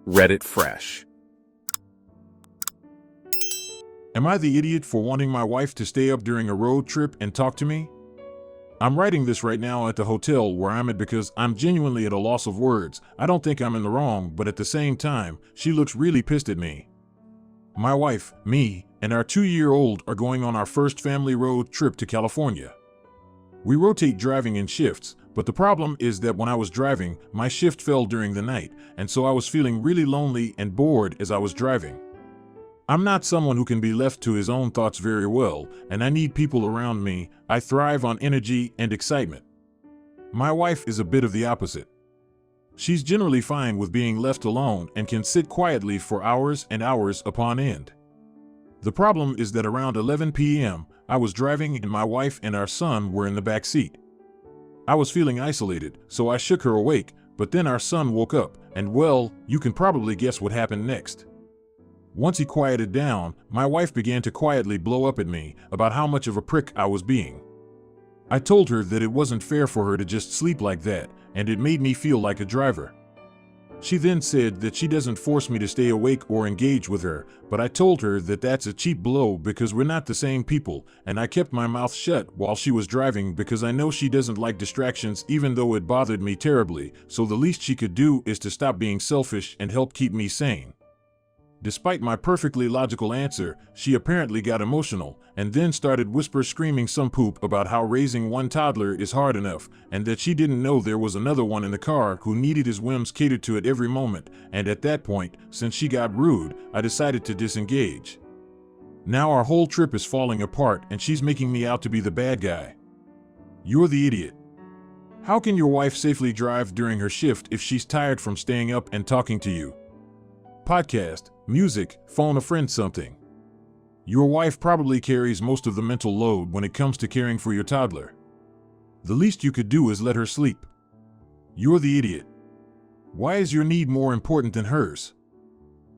Reddit fresh. Am I the idiot for wanting my wife to stay up during a road trip and talk to me? I'm writing this right now at the hotel where I'm at because I'm genuinely at a loss of words. I don't think I'm in the wrong, but at the same time, she looks really pissed at me. My wife, me, and our 2-year-old are going on our first family road trip to California. We rotate driving in shifts, but the problem is that when I was driving, my shift fell during the night, and so I was feeling really lonely and bored as I was driving. I'm not someone who can be left to his own thoughts very well, and I need people around me. I thrive on energy and excitement. My wife is a bit of the opposite. She's generally fine with being left alone and can sit quietly for hours and hours upon end. The problem is that around 11 p.m., I was driving and my wife and our son were in the back seat. I was feeling isolated, so I shook her awake, but then our son woke up, and well, you can probably guess what happened next. Once he quieted down, my wife began to quietly blow up at me about how much of a prick I was being. I told her that it wasn't fair for her to just sleep like that, and it made me feel like a driver. She then said that she doesn't force me to stay awake or engage with her, but I told her that that's a cheap blow because we're not the same people, and I kept my mouth shut while she was driving because I know she doesn't like distractions even though it bothered me terribly, so the least she could do is to stop being selfish and help keep me sane. Despite my perfectly logical answer, she apparently got emotional and then started whisper screaming some poop about how raising one toddler is hard enough and that she didn't know there was another one in the car who needed his whims catered to at every moment, and at that point, since she got rude, I decided to disengage. Now our whole trip is falling apart and she's making me out to be the bad guy. You're the idiot. How can your wife safely drive during her shift if she's tired from staying up and talking to you? Podcast, music, phone a friend something. Your wife probably carries most of the mental load when it comes to caring for your toddler. The least you could do is let her sleep. You're the idiot. Why is your need more important than hers?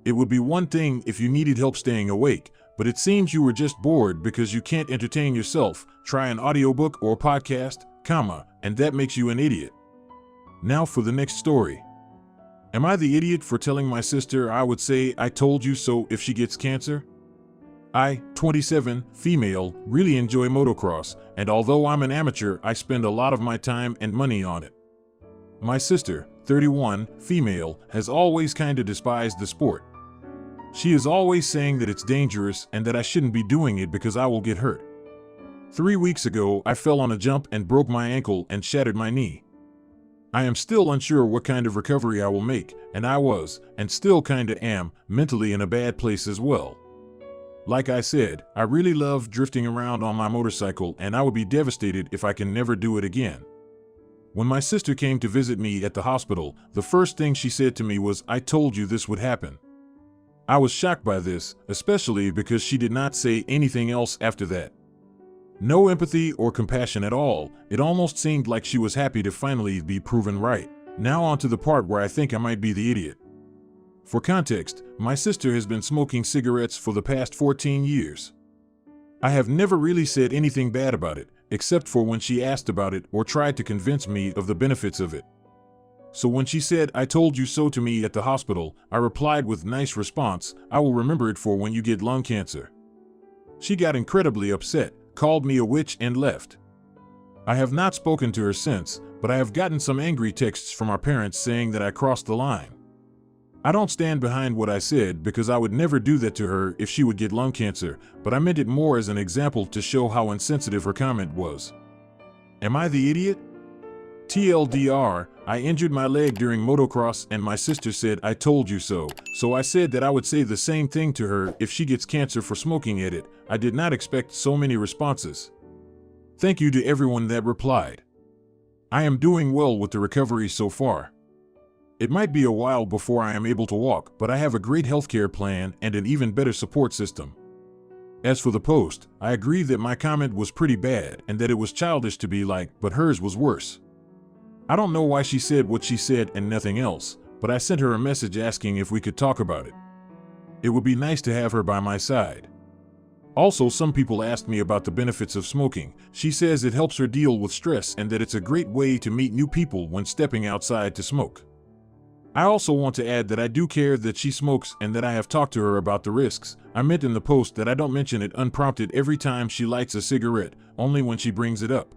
It would be one thing if you needed help staying awake, but it seems you were just bored because you can't entertain yourself, try an audiobook or podcast, and that makes you an idiot. Now for the next story. Am I the idiot for telling my sister I would say I told you so if she gets cancer? I, 27, female, really enjoy motocross, and although I'm an amateur, I spend a lot of my time and money on it. My sister, 31, female, has always kinda despised the sport. She is always saying that it's dangerous and that I shouldn't be doing it because I will get hurt. 3 weeks ago, I fell on a jump and broke my ankle and shattered my knee. I am still unsure what kind of recovery I will make, and I was, and still kinda am, mentally in a bad place as well. Like I said, I really love drifting around on my motorcycle and I would be devastated if I can never do it again. When my sister came to visit me at the hospital, the first thing she said to me was, "I told you this would happen." I was shocked by this, especially because she did not say anything else after that. No empathy or compassion at all. It almost seemed like she was happy to finally be proven right. Now on to the part where I think I might be the idiot. For context, my sister has been smoking cigarettes for the past 14 years. I have never really said anything bad about it, except for when she asked about it or tried to convince me of the benefits of it. So when she said, "I told you so" to me at the hospital, I replied with nice response, "I will remember it for when you get lung cancer." She got incredibly upset, called me a witch and left. I have not spoken to her since, but I have gotten some angry texts from our parents saying that I crossed the line. I don't stand behind what I said because I would never do that to her if she would get lung cancer, but I meant it more as an example to show how insensitive her comment was. Am I the idiot? TLDR, I injured my leg during motocross and my sister said I told you so, so I said that I would say the same thing to her if she gets cancer for smoking at it. I did not expect so many responses. Thank you to everyone that replied. I am doing well with the recovery so far. It might be a while before I am able to walk, but I have a great healthcare plan and an even better support system. As for the post, I agree that my comment was pretty bad and that it was childish to be like, but hers was worse. I don't know why she said what she said and nothing else, but I sent her a message asking if we could talk about it. It would be nice to have her by my side. Also, some people asked me about the benefits of smoking. She says it helps her deal with stress and that it's a great way to meet new people when stepping outside to smoke. I also want to add that I do care that she smokes and that I have talked to her about the risks. I meant in the post that I don't mention it unprompted every time she lights a cigarette, only when she brings it up.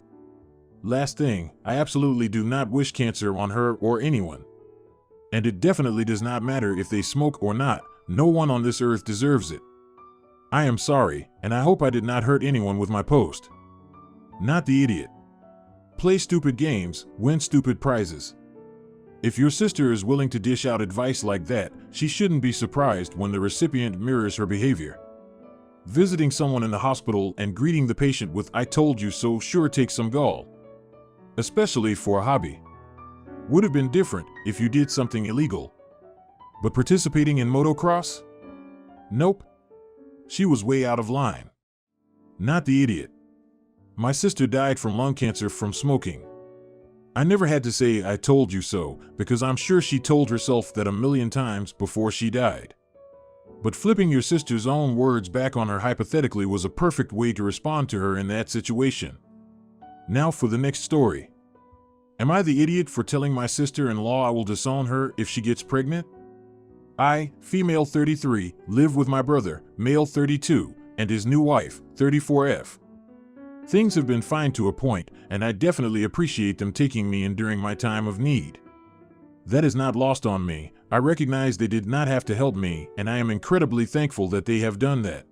Last thing, I absolutely do not wish cancer on her or anyone. And it definitely does not matter if they smoke or not. No one on this earth deserves it. I am sorry, and I hope I did not hurt anyone with my post. Not the idiot. Play stupid games, win stupid prizes. If your sister is willing to dish out advice like that, she shouldn't be surprised when the recipient mirrors her behavior. Visiting someone in the hospital and greeting the patient with "I told you so" sure takes some gall. Especially for a hobby. Would have been different if you did something illegal. But participating in motocross? Nope. She was way out of line. Not the idiot. My sister died from lung cancer from smoking. I never had to say "I told you so" because I'm sure she told herself that a million times before she died. But flipping your sister's own words back on her hypothetically was a perfect way to respond to her in that situation. Now for the next story. Am I the idiot for telling my sister-in-law I will disown her if she gets pregnant? I, female 33, live with my brother, male 32, and his new wife, 34F. Things have been fine to a point, and I definitely appreciate them taking me in during my time of need. That is not lost on me. I recognize they did not have to help me, and I am incredibly thankful that they have done that.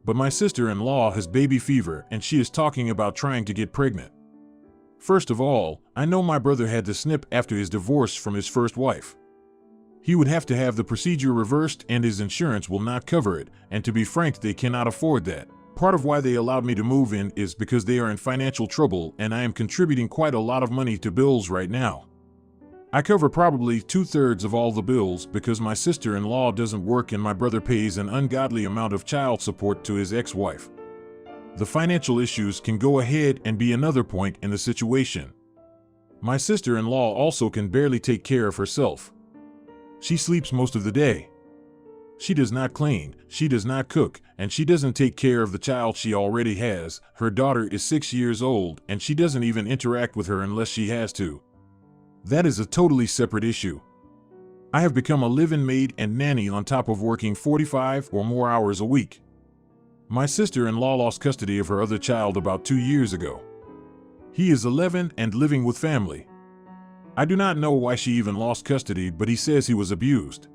But my sister-in-law has baby fever, and she is talking about trying to get pregnant. First of all, I know my brother had to snip after his divorce from his first wife. He would have to have the procedure reversed, and his insurance will not cover it, and to be frank, they cannot afford that. Part of why they allowed me to move in is because they are in financial trouble, and I am contributing quite a lot of money to bills right now. I cover probably 2/3 of all the bills because my sister-in-law doesn't work and my brother pays an ungodly amount of child support to his ex-wife. The financial issues can go ahead and be another point in the situation. My sister-in-law also can barely take care of herself. She sleeps most of the day. She does not clean, she does not cook, and she doesn't take care of the child she already has. Her daughter is 6 years old, and she doesn't even interact with her unless she has to. That is a totally separate issue. I have become a live-in maid and nanny on top of working 45 or more hours a week. My sister-in-law lost custody of her other child about 2 years ago. He is 11 and living with family. I do not know why she even lost custody, but he says he was abused.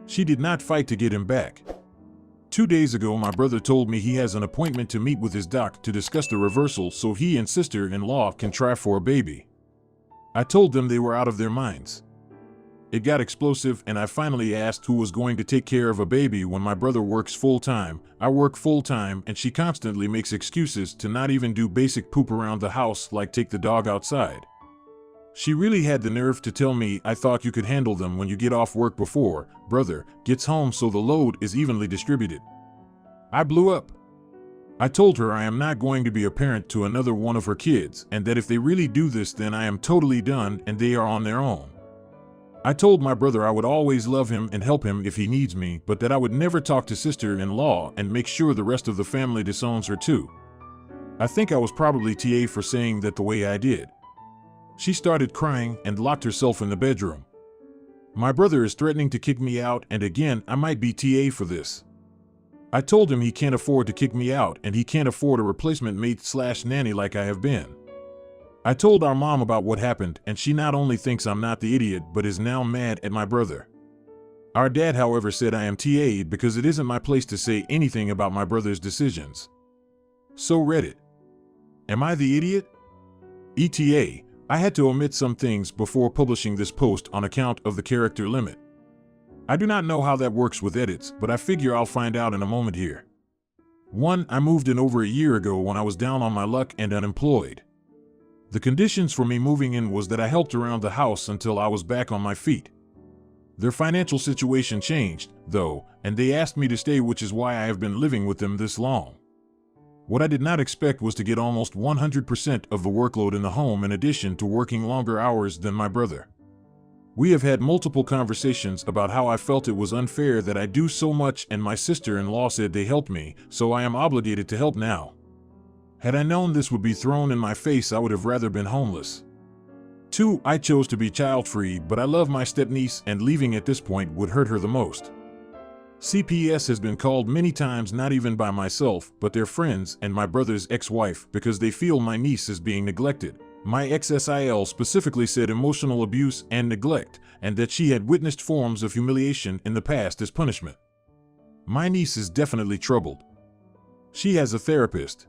She did not fight to get him back. 2 days ago, my brother told me he has an appointment to meet with his doc to discuss the reversal so he and sister-in-law can try for a baby. I told them they were out of their minds. It got explosive, and I finally asked who was going to take care of a baby when my brother works full-time. I work full-time, and she constantly makes excuses to not even do basic poop around the house like take the dog outside. She really had the nerve to tell me, "I thought you could handle them when you get off work before brother gets home so the load is evenly distributed." I blew up. I told her I am not going to be a parent to another one of her kids, and that if they really do this, then I am totally done and they are on their own. I told my brother I would always love him and help him if he needs me, but that I would never talk to sister-in-law and make sure the rest of the family disowns her too. I think I was probably TA for saying that the way I did. She started crying and locked herself in the bedroom. My brother is threatening to kick me out, and again, I might be TA for this. I told him he can't afford to kick me out, and he can't afford a replacement maid/nanny like I have been. I told our mom about what happened, and she not only thinks I'm not the idiot, but is now mad at my brother. Our dad, however, said I am TA'd because it isn't my place to say anything about my brother's decisions. So Reddit. Am I the idiot? ETA. I had to omit some things before publishing this post on account of the character limit. I do not know how that works with edits, but I figure I'll find out in a moment here. 1. I moved in over a year ago when I was down on my luck and unemployed. The conditions for me moving in was that I helped around the house until I was back on my feet. Their financial situation changed, though, and they asked me to stay, which is why I have been living with them this long. What I did not expect was to get almost 100% of the workload in the home in addition to working longer hours than my brother. We have had multiple conversations about how I felt it was unfair that I do so much, and my sister-in-law said they helped me, so I am obligated to help now. Had I known this would be thrown in my face, I would have rather been homeless. 2. I chose to be child-free, but I love my stepniece and leaving at this point would hurt her the most. CPS has been called many times, not even by myself, but their friends and my brother's ex-wife, because they feel my niece is being neglected. My ex-SIL specifically said emotional abuse and neglect, and that she had witnessed forms of humiliation in the past as punishment. My niece is definitely troubled. She has a therapist.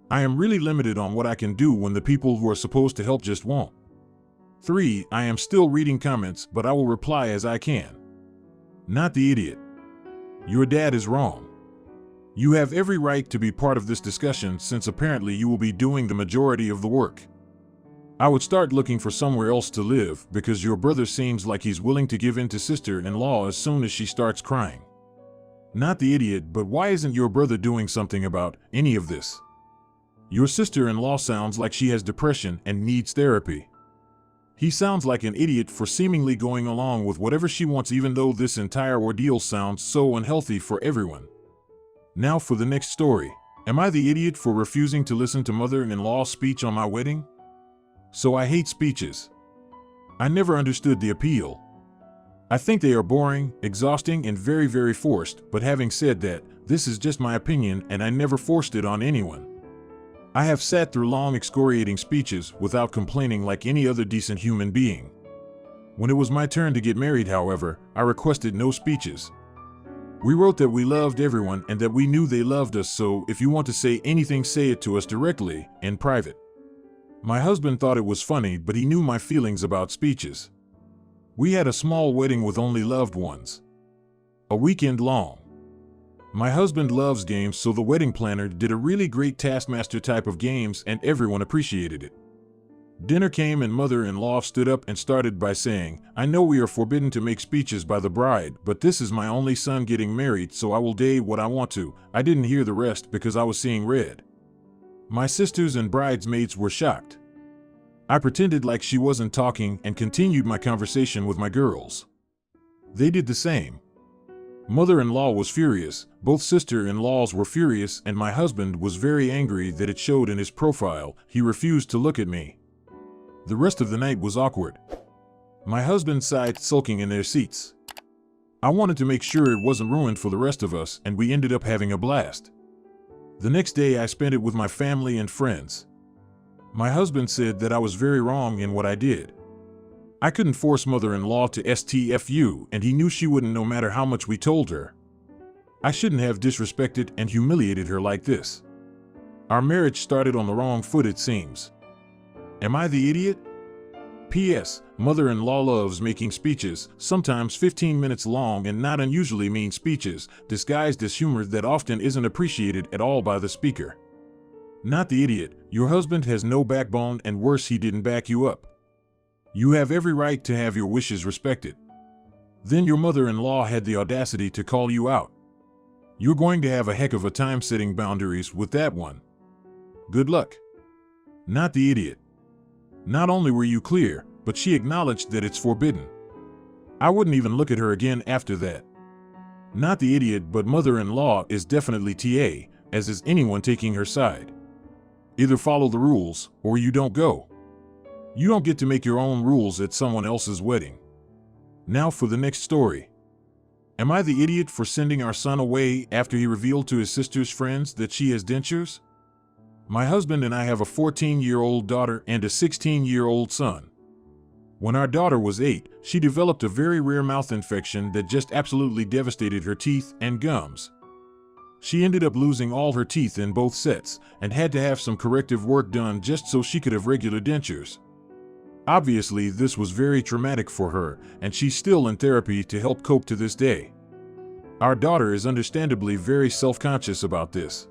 I am really limited on what I can do when the people who are supposed to help just won't. 3. I am still reading comments, but I will reply as I can. Not the idiot. Your dad is wrong. You have every right to be part of this discussion since apparently you will be doing the majority of the work. I would start looking for somewhere else to live because your brother seems like he's willing to give in to sister-in-law as soon as she starts crying. Not the idiot, but why isn't your brother doing something about any of this? Your sister-in-law sounds like she has depression and needs therapy. He sounds like an idiot for seemingly going along with whatever she wants, even though this entire ordeal sounds so unhealthy for everyone. Now for the next story. Am I the idiot for refusing to listen to mother-in-law's speech on my wedding? So I hate speeches. I never understood the appeal. I think they are boring, exhausting, and very, very forced, but having said that, this is just my opinion and I never forced it on anyone. I have sat through long excoriating speeches without complaining like any other decent human being. When it was my turn to get married, however, I requested no speeches. We wrote that we loved everyone and that we knew they loved us, so if you want to say anything, say it to us directly, in private. My husband thought it was funny, but he knew my feelings about speeches. We had a small wedding with only loved ones. A weekend long. My husband loves games, so the wedding planner did a really great Taskmaster type of games and everyone appreciated it. Dinner came and mother-in-law stood up and started by saying, "I know we are forbidden to make speeches by the bride, but this is my only son getting married, so I will say what I want to." I didn't hear the rest because I was seeing red. My sisters and bridesmaids were shocked. I pretended like she wasn't talking and continued my conversation with my girls. They did the same. Mother-in-law was furious, both sister-in-laws were furious, and my husband was very angry that it showed in his profile. He refused to look at me. The rest of the night was awkward. My husband sighed, sulking in their seats. I wanted to make sure it wasn't ruined for the rest of us, and we ended up having a blast. The next day I spent it with my family and friends. My husband said that I was very wrong in what I did. I couldn't force mother-in-law to STFU, and he knew she wouldn't no matter how much we told her. I shouldn't have disrespected and humiliated her like this. Our marriage started on the wrong foot, it seems. Am I the idiot? P.S. Mother-in-law loves making speeches, sometimes 15 minutes long and not unusually mean speeches, disguised as humor that often isn't appreciated at all by the speaker. Not the idiot. Your husband has no backbone, and worse, he didn't back you up. You have every right to have your wishes respected. Then your mother-in-law had the audacity to call you out. You're going to have a heck of a time setting boundaries with that one. Good luck. Not the idiot. Not only were you clear, but she acknowledged that it's forbidden. I wouldn't even look at her again after that. Not the idiot, but mother-in-law is definitely TA, as is anyone taking her side. Either follow the rules, or you don't go. You don't get to make your own rules at someone else's wedding. Now for the next story. Am I the idiot for sending our son away after he revealed to his sister's friends that she has dentures? My husband and I have a 14-year-old daughter and a 16-year-old son. When our daughter was 8, she developed a very rare mouth infection that just absolutely devastated her teeth and gums. She ended up losing all her teeth in both sets and had to have some corrective work done just so she could have regular dentures. Obviously, this was very traumatic for her, and she's still in therapy to help cope to this day. Our daughter is understandably very self-conscious about this.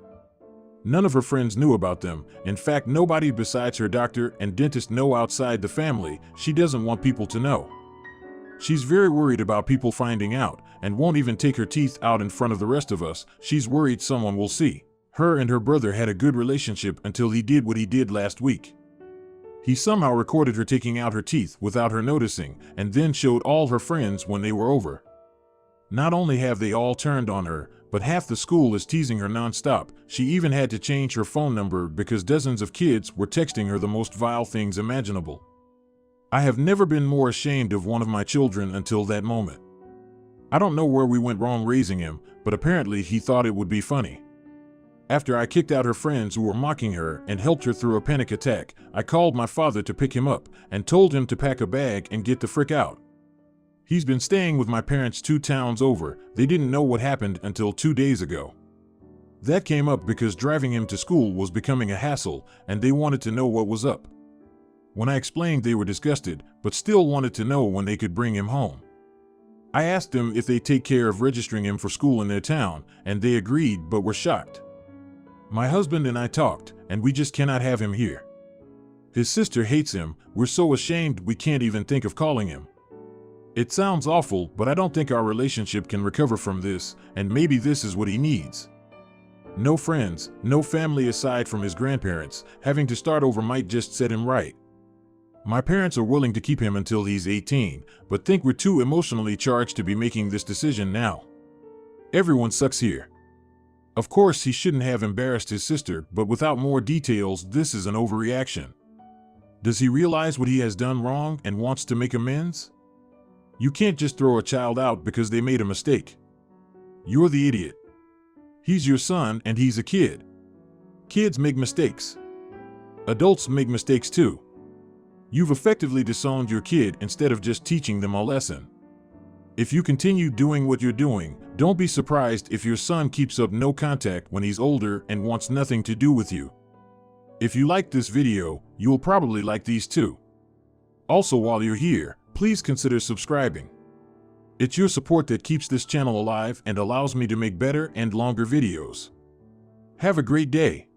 None of her friends knew about them. In fact, nobody besides her doctor and dentist know outside the family. She doesn't want people to know. She's very worried about people finding out and won't even take her teeth out in front of the rest of us. She's worried someone will see. Her and her brother had a good relationship until he did what he did last week. He somehow recorded her taking out her teeth without her noticing and then showed all her friends when they were over. Not only have they all turned on her, but half the school is teasing her nonstop. She even had to change her phone number because dozens of kids were texting her the most vile things imaginable. I have never been more ashamed of one of my children until that moment. I don't know where we went wrong raising him, but apparently he thought it would be funny. After I kicked out her friends who were mocking her and helped her through a panic attack, I called my father to pick him up and told him to pack a bag and get the frick out. He's been staying with my parents 2 towns over. They didn't know what happened until 2 days ago. That came up because driving him to school was becoming a hassle and they wanted to know what was up. When I explained, they were disgusted, but still wanted to know when they could bring him home. I asked them if they'd take care of registering him for school in their town, and they agreed but were shocked. My husband and I talked, and we just cannot have him here. His sister hates him. We're so ashamed we can't even think of calling him. It sounds awful, but I don't think our relationship can recover from this, and maybe this is what he needs. No friends, no family aside from his grandparents. Having to start over might just set him right. My parents are willing to keep him until he's 18, but think we're too emotionally charged to be making this decision now. Everyone sucks here. Of course, he shouldn't have embarrassed his sister, but without more details, this is an overreaction. Does he realize what he has done wrong and wants to make amends? You can't just throw a child out because they made a mistake. You're the idiot. He's your son and he's a kid. Kids make mistakes. Adults make mistakes too. You've effectively disowned your kid instead of just teaching them a lesson. If you continue doing what you're doing, don't be surprised if your son keeps up no contact when he's older and wants nothing to do with you. If you liked this video, you'll probably like these too. Also, while you're here, please consider subscribing. It's your support that keeps this channel alive and allows me to make better and longer videos. Have a great day.